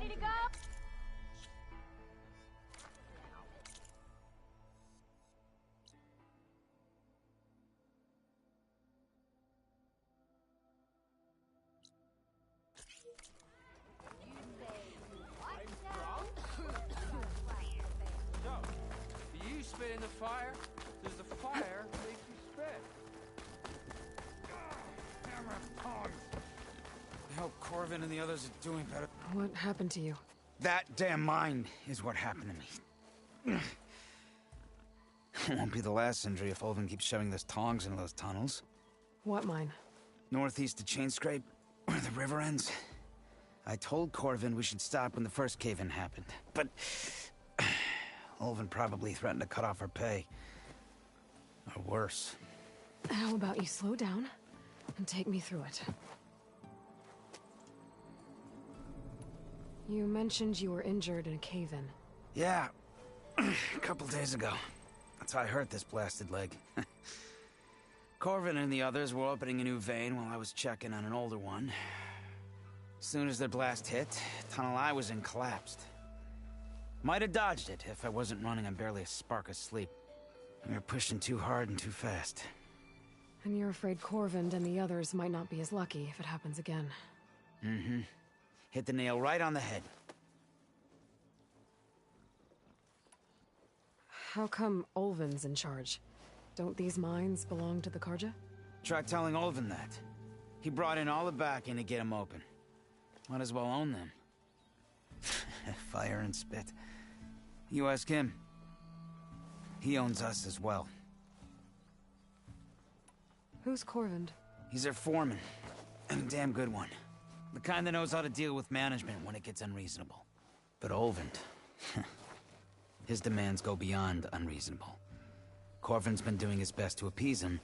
ready to go? So, do you spit in the fire? Does the fire make you spit? Hammer of tongs. I hope Corvin and the others are doing better. What happened to you? That damn mine is what happened to me. It won't be the last injury if Olvin keeps shoving those tongs into those tunnels. What mine? Northeast of Chainscrape, where the river ends. I told Corvin we should stop when the first cave-in happened, but Olvin probably threatened to cut off our pay. Or worse. How about you slow down and take me through it? You mentioned you were injured in a cave-in. Yeah, a couple days ago. That's how I hurt this blasted leg. Corvin and the others were opening a new vein while I was checking on an older one. As soon as their blast hit, the tunnel I was in collapsed. Might have dodged it if I wasn't running on barely a spark of sleep. We were pushing too hard and too fast. And you're afraid Corvin and the others might not be as lucky if it happens again. Mm-hmm. Hit the nail right on the head. How come Olvin's in charge? Don't these mines belong to the Carja? Try telling Olvin that. He brought in all the backing to get them open. Might as well own them. Fire and spit. You ask him. He owns us as well. Who's Corvin? He's their foreman. And a damn good one. The kind that knows how to deal with management when it gets unreasonable. But Olvin... his demands go beyond unreasonable. Corvin's been doing his best to appease him.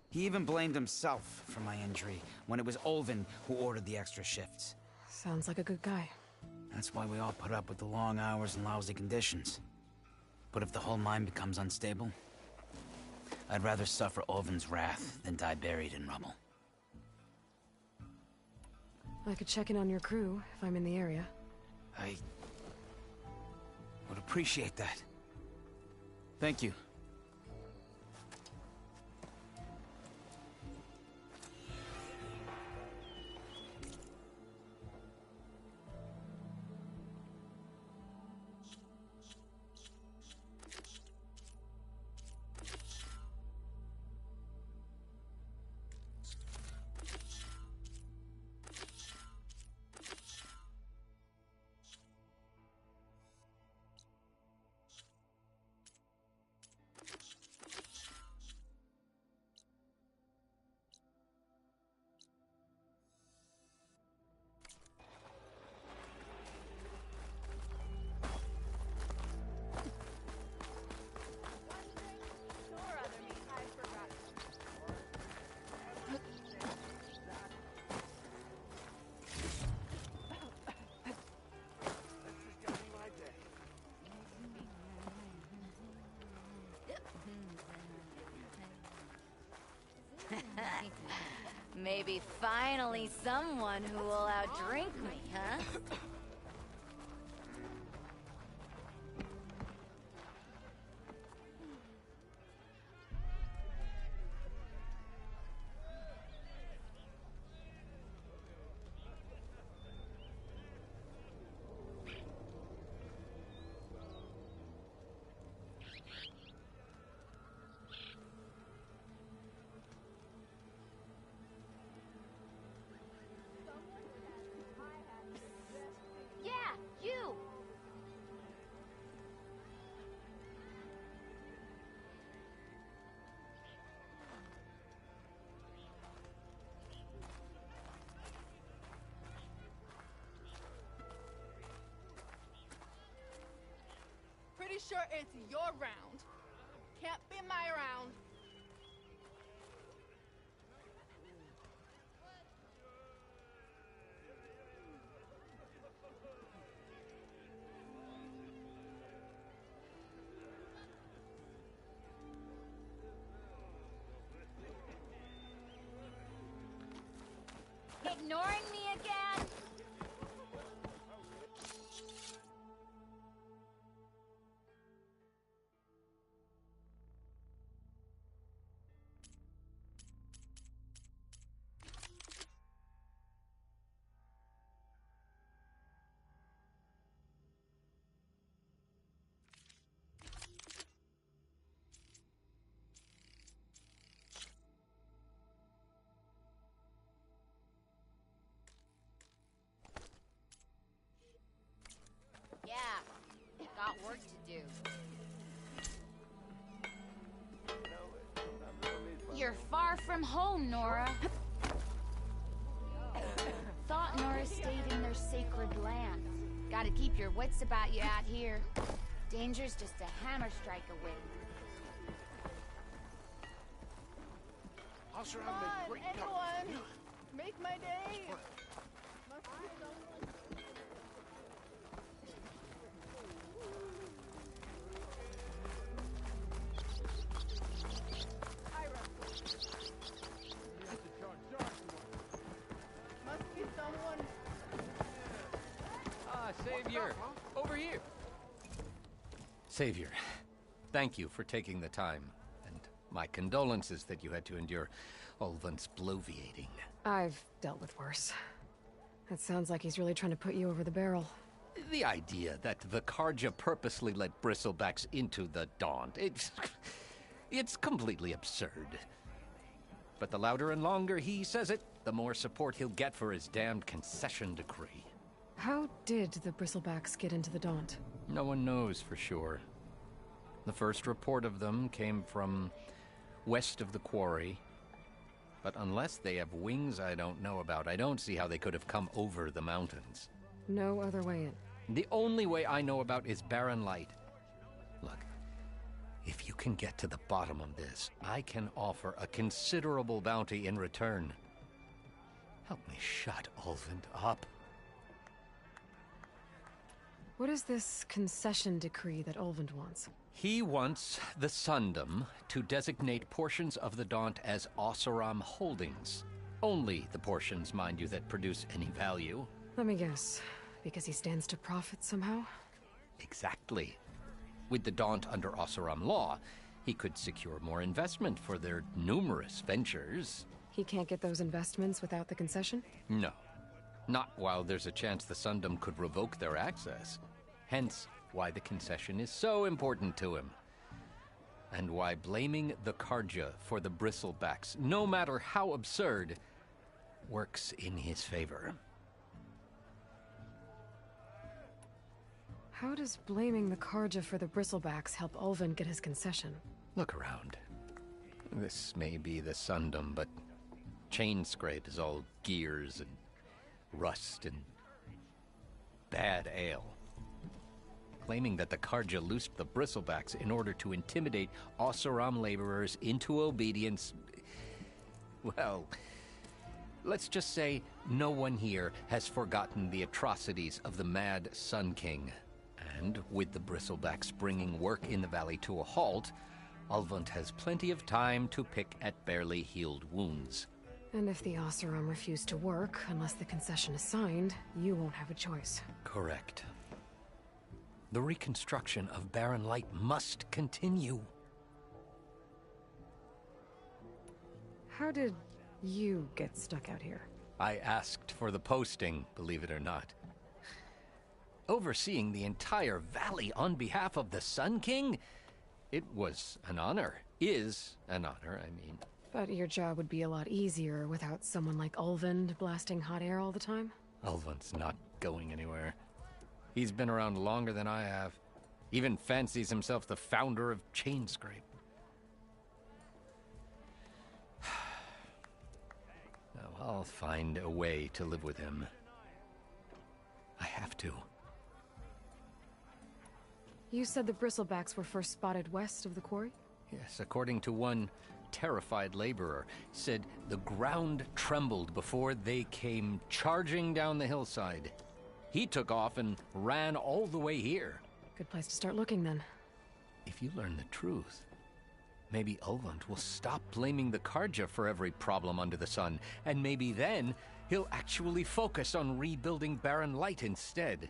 He even blamed himself for my injury when it was Olvin who ordered the extra shifts. Sounds like a good guy. That's why we all put up with the long hours and lousy conditions. But if the whole mine becomes unstable, I'd rather suffer Olvin's wrath than die buried in rubble. I could check in on your crew if I'm in the area. I would appreciate that. Thank you. Maybe finally someone who will outdrink me, huh? Yeah, you! Pretty sure it's your round. Can't be my round. Ignoring me again? got work to do. You're far from home, Nora. Thought Nora stayed in their sacred land. Gotta keep your wits about you out here. Danger's just a hammer strike away. Come on, anyone! Make my day! Must be someone. Ira. Must be someone. Ah, Savior! Over here! Savior, thank you for taking the time, and my condolences that you had to endure Ulvin's bloviating. I've dealt with worse. It sounds like he's really trying to put you over the barrel. The idea that the Carja purposely let bristlebacks into the Daunt, it's completely absurd. But the louder and longer he says it, the more support he'll get for his damned concession decree. How did the Bristlebacks get into the Daunt? No one knows for sure. The first report of them came from west of the quarry. But unless they have wings I don't know about, I don't see how they could have come over the mountains. No other way in. The only way I know about is Barren Light. Look, if you can get to the bottom of this, I can offer a considerable bounty in return. Help me shut Ulvund up. What is this concession decree that Ulvund wants? He wants the Sundom to designate portions of the Daunt as Oseram holdings. Only the portions, mind you, that produce any value. Let me guess. Because he stands to profit somehow? Exactly. With the Daunt under Oseram law, he could secure more investment for their numerous ventures. He can't get those investments without the concession? No. Not while there's a chance the Sundom could revoke their access. Hence, why the concession is so important to him. And why blaming the Carja for the Bristlebacks, no matter how absurd, works in his favor. How does blaming the Carja for the Bristlebacks help Ulvund get his concession? Look around. This may be the Sundom, but Chainscrape is all gears and rust and bad ale. Claiming that the Carja loosed the Bristlebacks in order to intimidate Oseram laborers into obedience. Well, let's just say no one here has forgotten the atrocities of the Mad Sun King. And with the Bristlebacks bringing work in the valley to a halt, Ulvund has plenty of time to pick at barely healed wounds. And if the Oseram refuse to work, unless the concession is signed, you won't have a choice. Correct. The reconstruction of Barren Light must continue. How did you get stuck out here? I asked for the posting, believe it or not. Overseeing the entire valley on behalf of the Sun King? It was an honor. Is an honor, I mean. But your job would be a lot easier without someone like Ulvund blasting hot air all the time? Ulvund's not going anywhere. He's been around longer than I have. Even fancies himself the founder of Chainscrape. Now, I'll find a way to live with him. I have to. You said the Bristlebacks were first spotted west of the quarry? Yes, according to one terrified laborer, said the ground trembled before they came charging down the hillside. He took off and ran all the way here. Good place to start looking, then. If you learn the truth, maybe Ulvund will stop blaming the Carja for every problem under the sun, and maybe then he'll actually focus on rebuilding Barren Light instead.